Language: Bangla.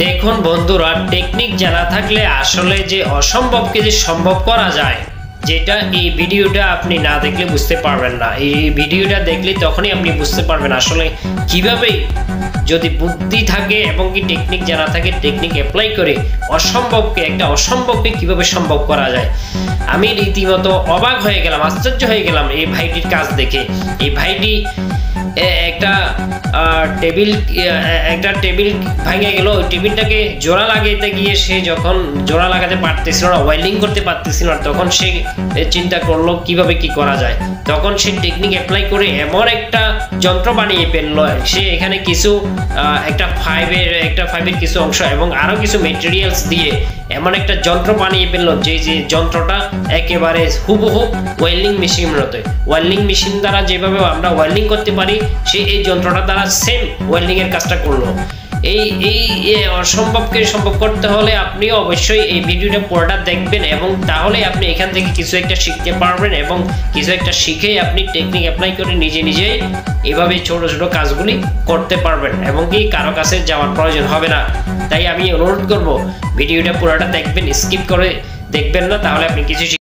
দেখুন বন্ধুরা, টেকনিক জানা থাকলে আসলে যে অসম্ভবকে যে সম্ভব করা যায়, যেটা এই ভিডিওটা আপনি না দেখলে বুঝতে পারবেন না। এই ভিডিওটা দেখলে তখনই আপনি বুঝতে পারবেন আসলে কিভাবে যদি বুদ্ধি থাকে এবং কি টেকনিক জানা থাকে, টেকনিক অ্যাপ্লাই করে অসম্ভবকে কিভাবে সম্ভব করা যায়। আমি রীতিমতো অবাক হয়ে গেলাম, আশ্চর্য হয়ে গেলাম এই ভাইটির কাজ দেখে। এই ভাইটি একটা টেবিল ভেঙে গেল, ওই টেবিলটাকে জোড়া লাগাতে গিয়ে সে যখন জোড়া লাগাতে পারতেছিল না, ওয়েল্ডিং করতে পারতেছিল না, তখন সে চিন্তা করলো কিভাবে কি করা যায়। তখন সে টেকনিক অ্যাপ্লাই করে এমন একটা যন্ত্র বানিয়ে ফেললো। সে এখানে কিছু একটা ফাইভের কিছু অংশ এবং আরো কিছু মেটেরিয়ালস দিয়ে এমন একটা যন্ত্র বানিয়ে ফেললো যে যন্ত্রটা একেবারে হুবহু ওয়েল্ডিং মেশিনের মতো। ওয়েল্ডিং মেশিন দ্বারা যেভাবে আমরা ওয়েল্ডিং করতে পারি, সে এই যন্ত্রটা দ্বারা সেম ওয়েল্ডিং এর কাজটা করলো। এই অসম্ভবকে সম্ভব করতে হলে আপনিও অবশ্যই এই ভিডিওটা পুরোটা দেখবেন, এবং তাহলে আপনি এখান থেকে কিছু একটা শিখতে পারবেন এবং কিছু একটা শিখেই আপনি টেকনিক অ্যাপ্লাই করে নিজে এভাবে ছোট ছোট কাজগুলি করতে পারবেন এবং কি কারো কাছে যাওয়ার প্রয়োজন হবে না। তাই আমি অনুরোধ করব ভিডিওটা পুরোটা দেখবেন, স্কিপ করে দেখবেন না, তাহলে আপনি কিছু